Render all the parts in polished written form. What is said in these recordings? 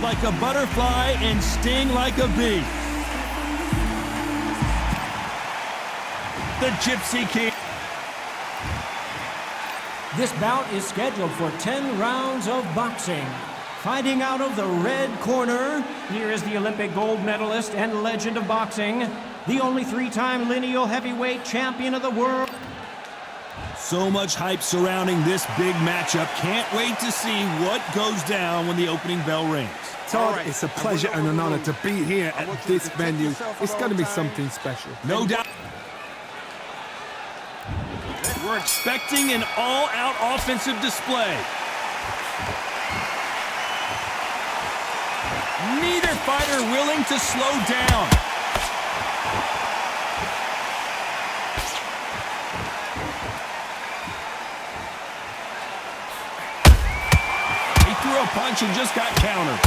like a butterfly and sting like a bee. The Gypsy King. This bout is scheduled for 10 rounds of boxing. Fighting out of the red corner, here is the Olympic gold medalist and legend of boxing, the only 3-time lineal heavyweight champion of the world. So much hype surrounding this big matchup. Can't wait to see what goes down when the opening bell rings. Todd, it's a pleasure and an honor to be here at this venue. It's going to be something special. No doubt. We're expecting an all-out offensive display. Neither fighter willing to slow down. He threw a punch and just got countered.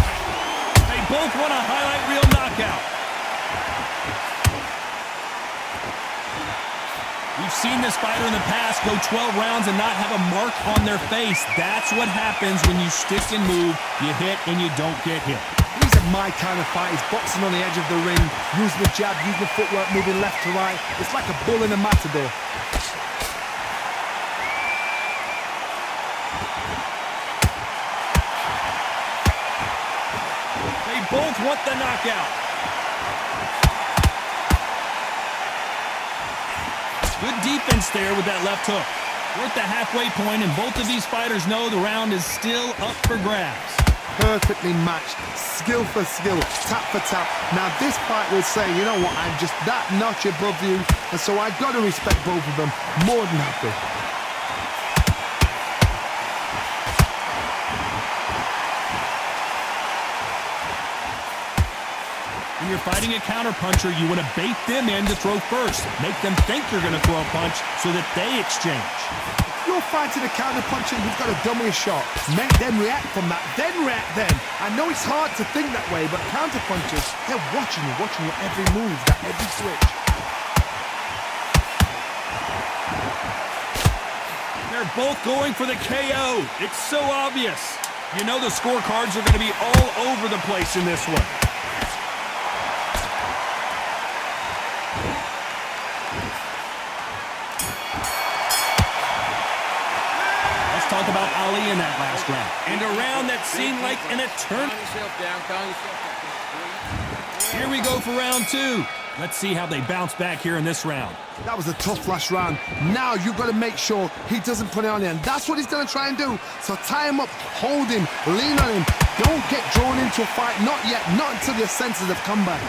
They both want a highlight reel knockout. We've seen this fighter in the past go 12 rounds and not have a mark on their face. That's what happens when you stick and move, you hit and you don't get hit. These are my kind of fighters, boxing on the edge of the ring, using the jab, using the footwork, moving left to right. It's like a bull in a matador. They both want the knockout. Good defense there with that left hook. We're at the halfway point, and both of these fighters know the round is still up for grabs. Perfectly matched, skill for skill, tap for tap. Now this fight will say, you know what, I'm just that notch above you, and so I've got to respect both of them more than happy. When you're fighting a counterpuncher, you want to bait them in to throw first. Make them think you're going to throw a punch so that they exchange. If you're fighting a counterpuncher, you've got to dummy a shot. Make them react from that, then react then. I know it's hard to think that way, but counterpunchers, they're watching your every move, that every switch. They're both going for the KO. It's so obvious. You know the scorecards are going to be all over the place in this one. Talk about Ali in that last round. And a round that seemed like an eternity. Here we go for round 2. Let's see how they bounce back here in this round. That was a tough last round. Now you've got to make sure he doesn't put it on you, and that's what he's going to try and do. So tie him up, hold him, lean on him. Don't get drawn into a fight. Not yet, not until your senses have come back.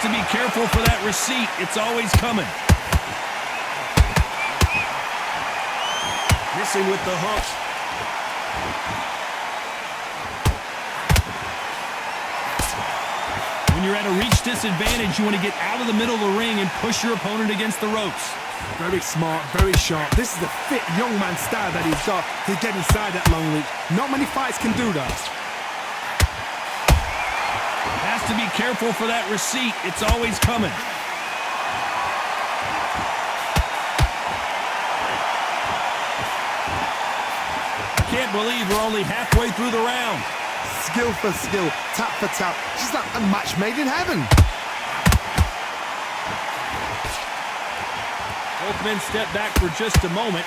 To be careful for that receipt. It's always coming. Missing with the hook. When you're at a reach disadvantage, you want to get out of the middle of the ring and push your opponent against the ropes. Very smart, very sharp. This is the fit young man style that he's got to get inside that long reach. Not many fights can do that. Has to be careful for that receipt. It's always coming. I can't believe we're only halfway through the round. Skill for skill, tap for tap. Just like a match made in heaven. Both men step back for just a moment.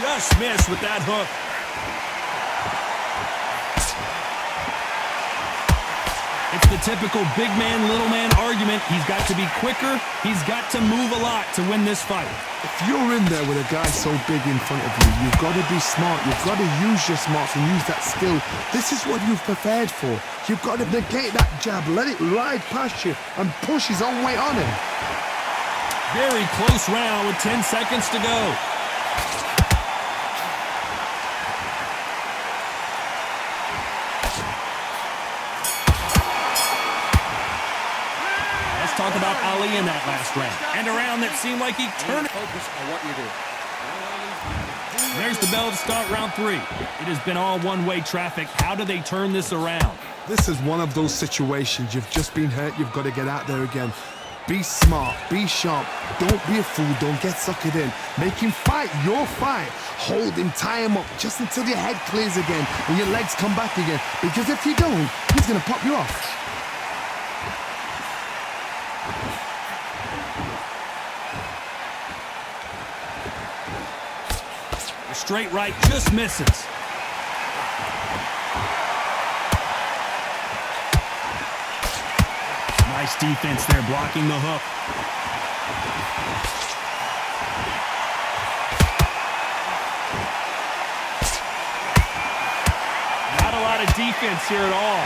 Just missed with that hook. It's the typical big man, little man argument. He's got to be quicker. He's got to move a lot to win this fight. If you're in there with a guy so big in front of you, you've got to be smart. You've got to use your smarts and use that skill. This is what you've prepared for. You've got to negate that jab, let it ride past you, and push his own weight on him. Very close round with 10 seconds to go. Talk about Ali in that last round. And a round that seemed like he turned. Focus on what you do. There's the bell to start round 3. It has been all one-way traffic. How do they turn this around? This is one of those situations. You've just been hurt. You've got to get out there again. Be smart. Be sharp. Don't be a fool. Don't get suckered in. Make him fight your fight. Hold him. Tie him up just until your head clears again and your legs come back again. Because if you don't, he's going to pop you off. The straight right just misses. Nice defense there, blocking the hook. Not a lot of defense here at all.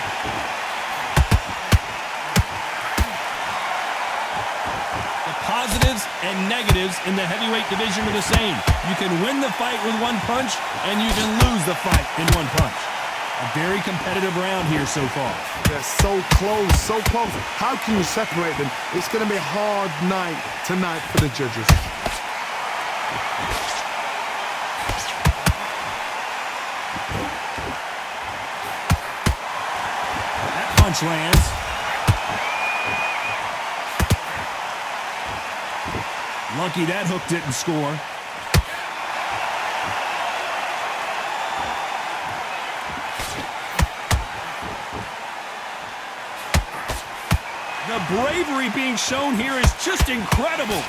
The positives and negatives in the heavyweight division are the same. You can win the fight with one punch, and you can lose the fight in one punch. A very competitive round here so far. They're so close, so close. How can you separate them? It's going to be a hard night tonight for the judges. That punch lands. Lucky that hook didn't score. The bravery being shown here is just incredible.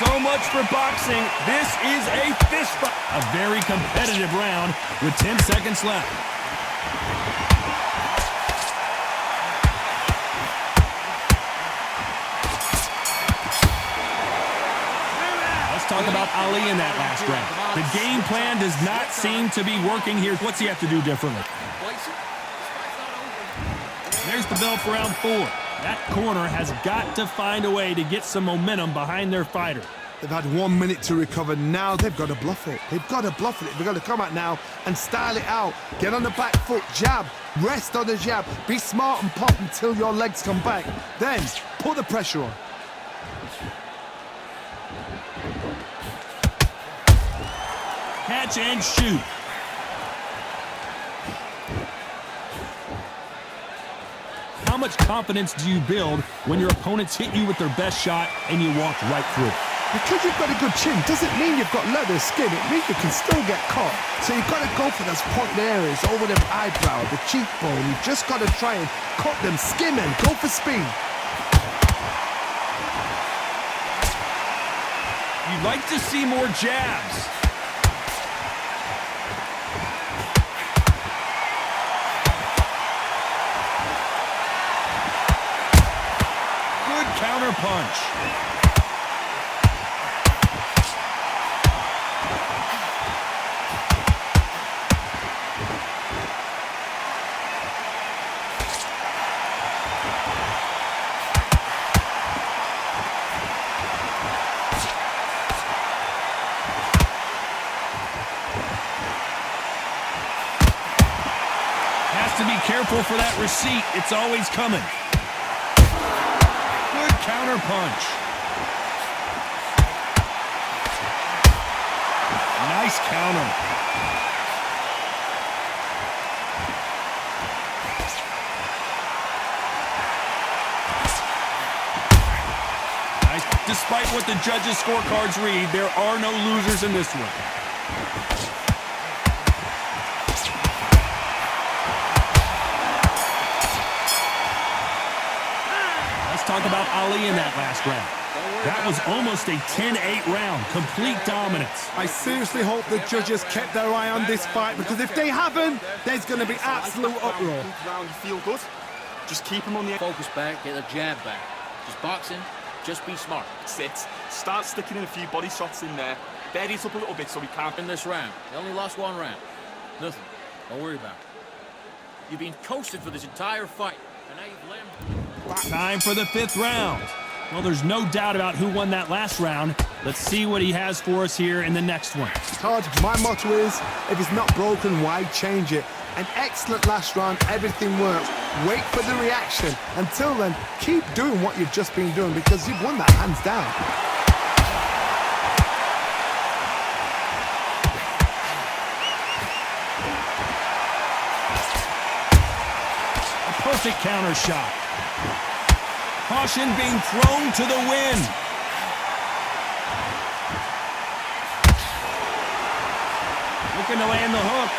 So much for boxing. This is a fist fight. A very competitive round with 10 seconds left. Let's talk about Ali in that last round. The game plan does not seem to be working here. What's he have to do differently? There's the bell for round 4. That corner has got to find a way to get some momentum behind their fighter. They've had 1 minute to recover. Now they've got to bluff it. They've got to bluff it. They've got to come out now and style it out. Get on the back foot, jab, rest on the jab. Be smart and pop until your legs come back. Then put the pressure on. Catch and shoot. How much confidence do you build when your opponents hit you with their best shot and you walk right through it? Because you've got a good chin doesn't mean you've got leather skin. It means you can still get caught. So you've got to go for those point areas over the eyebrow, the cheekbone. You've just got to try and cut them, skim them, go for speed. You'd like to see more jabs. Good counter punch. To be careful for that receipt. It's always coming. Good counter punch. Nice counter. Despite what the judges' scorecards read, there are no losers in this one. Talk about Ali in that last round. That was almost a 10-8 round. Complete dominance. I seriously hope the judges kept their eye on this fight, because if they haven't, there's going to be absolute uproar. You feel good? Just keep him on the focus back, get the jab back. Just boxing, just be smart. sit. Start sticking in a few body shots in there. Bury it up a little bit so we can't. In this round, they only lost 1 round. Nothing. Don't worry about it. You've been coasted for this entire fight, and now you've learned. Time for the 5th round. Well, there's no doubt about who won that last round. Let's see what he has for us here in the next one. Todd, my motto is, if it's not broken, why change it? An excellent last round, everything works. Wait for the reaction. Until then, keep doing what you've just been doing because you've won that hands down. A perfect counter shot. Caution being thrown to the wind. Looking to land the hook.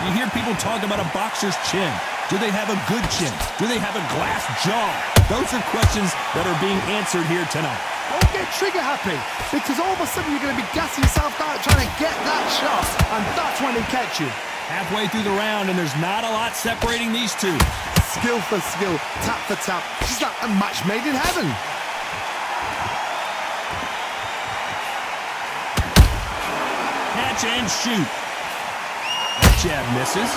You hear people talk about a boxer's chin. Do they have a good chin? Do they have a glass jaw? Those are questions that are being answered here tonight. Don't get trigger happy, because all of a sudden you're going to be gassing yourself out trying to get that shot, and that's when he catch you. Halfway through the round, and there's not a lot separating these two. Skill for skill, tap for tap, just like a match made in heaven. Catch and shoot. That jab misses.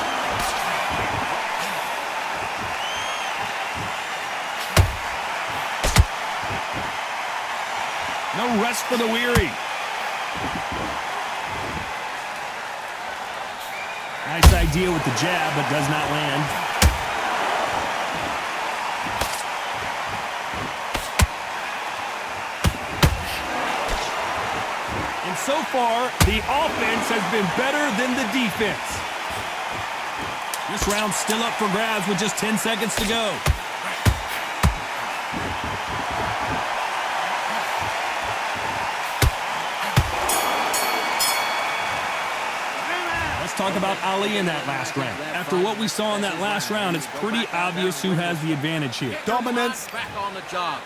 No rest for the weary. Nice idea with the jab, but does not land. And so far, the offense has been better than the defense. This round's still up for grabs with just 10 seconds to go. Talk about Ali in that last round. After what we saw in that last round, it's pretty obvious who has the advantage here. Dominance. Back on the job.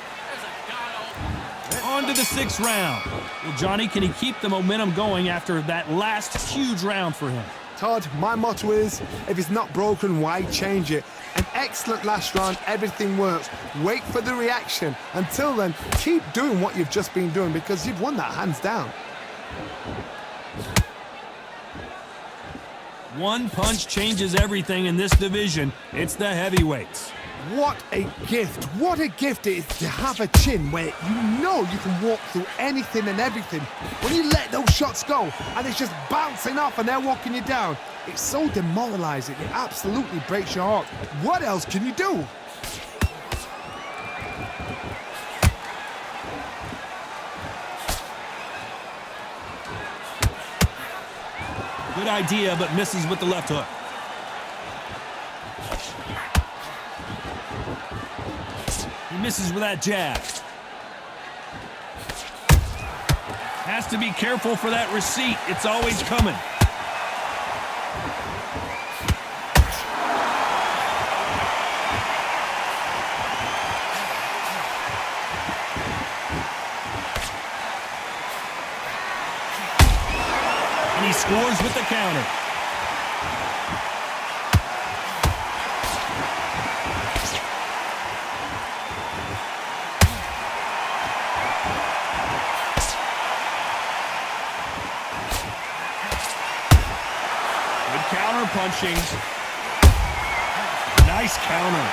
On to the sixth round. Well, Johnny, can he keep the momentum going after that last huge round for him? Todd, my motto is, if it's not broken, why change it? An excellent last round, everything works. Wait for the reaction. Until then, keep doing what you've just been doing because you've won that hands down. One punch changes everything in this division. It's the heavyweights. What a gift. What a gift it is to have a chin where you know you can walk through anything and everything. When you let those shots go and it's just bouncing off and they're walking you down, it's so demoralizing. It absolutely breaks your heart. What else can you do? Good idea, but misses with the left hook. He misses with that jab. Has to be careful for that receipt. It's always coming. And he scores with the counter. Counter punching. Nice counter.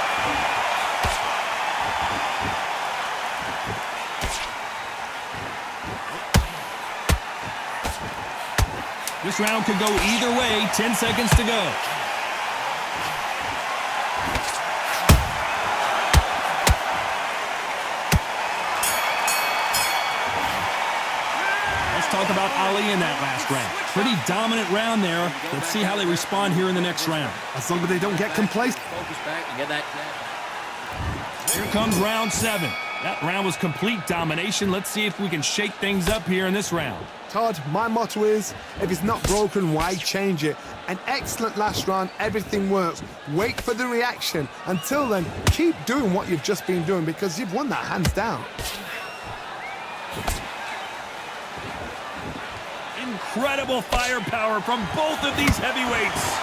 This round could go either way. 10 seconds to go. Talk about Ali in that last round. Pretty dominant round there. Let's see how they respond here in the next round. As long as they don't get complacent. Focus back and get that. Here comes round 7. That round was complete domination. Let's see if we can shake things up here in this round. Todd, my motto is, if it's not broken, why change it? An excellent last round, everything works. Wait for the reaction. Until then, keep doing what you've just been doing because you've won that hands down. Incredible firepower from both of these heavyweights.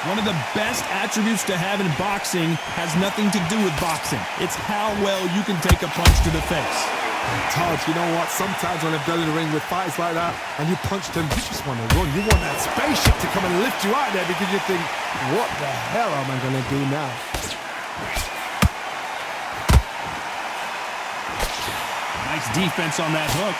One of the best attributes to have in boxing has nothing to do with boxing. It's how well you can take a punch to the face. Todd, you know what? Sometimes when I've done in the ring with fights like that and you punch them, you just want to run. You want that spaceship to come and lift you out there because you think, what the hell am I going to do now? Nice defense on that hook.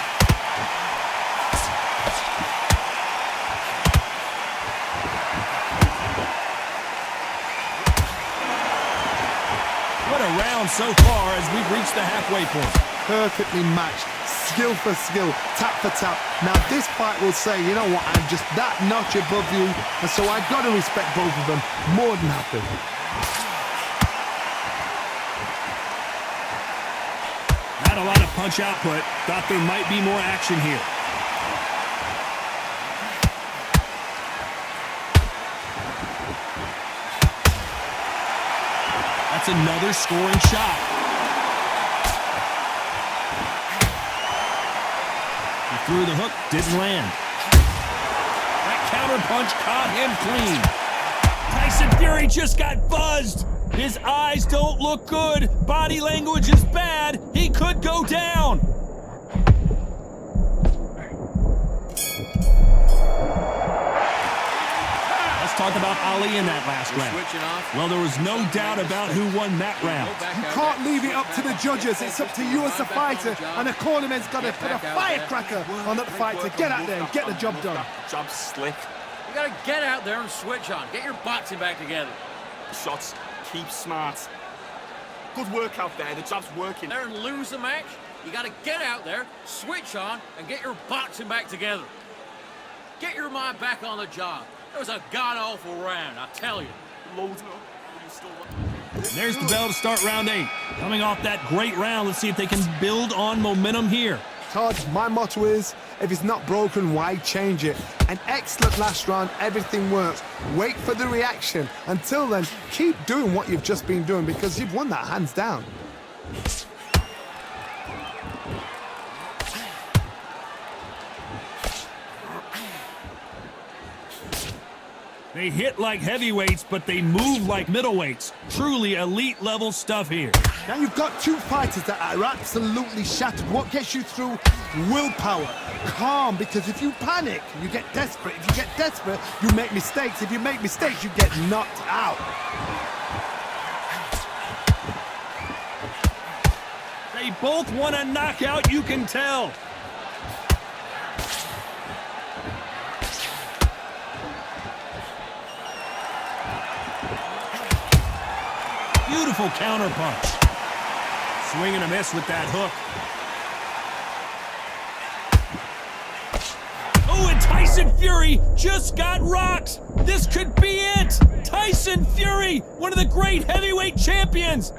What a round so far as we've reached the halfway point. Perfectly matched, skill for skill, tap for tap. Now this fight will say, you know what, I'm just that notch above you, and so I've got to respect both of them more than happy. Not a lot of punch output. Thought there might be more action here. That's another scoring shot. He threw the hook, didn't land. That counter punch caught him clean. Tyson Fury just got buzzed. His eyes don't look good. Body language is bad. He could go down. Let's talk about Ali in that last round. Well, there was no doubt about who won that round. You can't leave it up to the judges. It's up to you as a fighter, and the cornerman's got to put a firecracker on that fight to get out there and get the job done. Jab's slick. You gotta get out there and switch on. Get your boxing back together. Shots, keep smart. Good work out there. The jab's working. There and lose the match. You gotta get out there, switch on, and get your boxing back together. Get your mind back on the job. It was a god-awful round, I tell you. Loads of them. You still want... There's the bell to start round 8. Coming off that great round, let's see if they can build on momentum here. Todd, my motto is, if it's not broken, why change it? An excellent last round, everything works. Wait for the reaction. Until then, keep doing what you've just been doing because you've won that hands down. They hit like heavyweights, but they move like middleweights. Truly elite level stuff here. Now you've got two fighters that are absolutely shattered. What gets you through? Willpower. Calm, because if you panic, you get desperate. If you get desperate, you make mistakes. If you make mistakes, you get knocked out. They both want a knockout, you can tell. Beautiful counter punch. Swing and a miss with that hook. Oh, and Tyson Fury just got rocked. This could be it. Tyson Fury, one of the great heavyweight champions.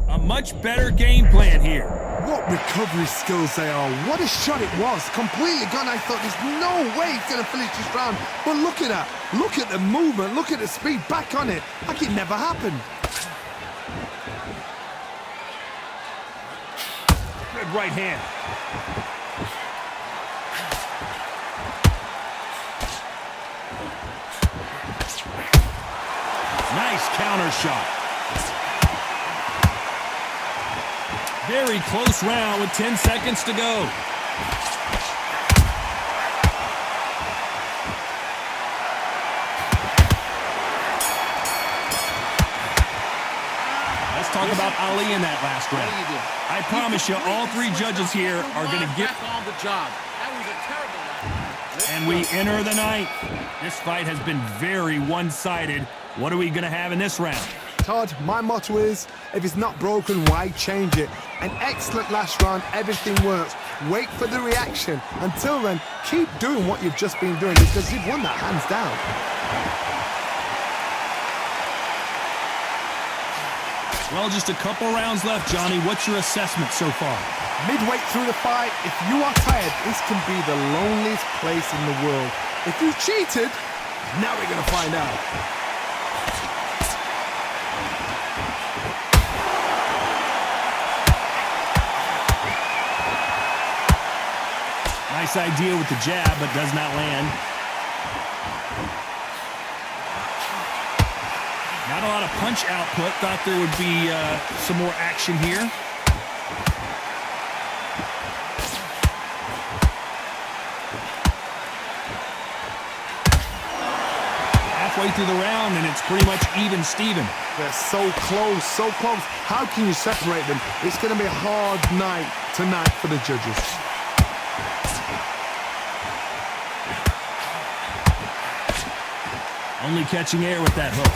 A much better game plan here. What recovery skills they are. What a shot it was. Completely gone. I thought there's no way he's going to finish this round. But look at that. Look at the movement. Look at the speed. Back on it. Like it never happened. Good right hand. Nice counter shot. Very close round with 10 seconds to go. Let's talk about Ali in that last round. I promise you, all three judges here are going to get back on the job. That was a terrible round. And we enter the ninth. This fight has been very one-sided. What are we going to have in this round? Todd, my motto is, if it's not broken, why change it? An excellent last round, everything works. Wait for the reaction. Until then, keep doing what you've just been doing because you've won that hands down. Well, just a couple rounds left, Johnny. What's your assessment so far? Midway through the fight, if you are tired, this can be the loneliest place in the world. If you cheated, now we're going to find out. Nice idea with the jab, but does not land. Not a lot of punch output. Thought there would be some more action here. Halfway through the round, and it's pretty much even Steven. They're so close, so close. How can you separate them? It's going to be a hard night tonight for the judges. Only catching air with that hook.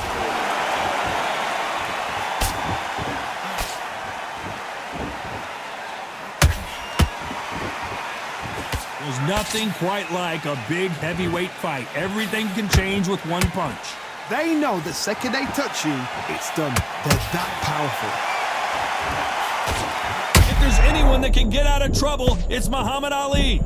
There's nothing quite like a big heavyweight fight. Everything can change with one punch. They know the second they touch you, it's done. They're that powerful. If there's anyone that can get out of trouble, it's Muhammad Ali.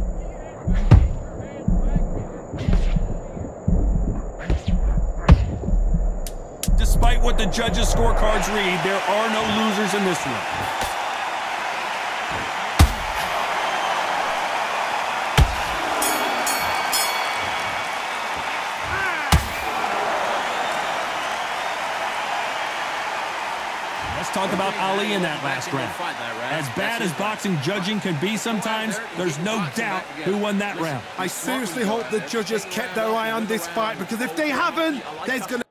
Despite what the judges' scorecards read, there are no losers in this one. Let's talk about Ali in that last round. As bad as boxing judging can be sometimes, there's no doubt who won that round. I seriously hope the judges kept their eye on this fight, because if they haven't, there's going to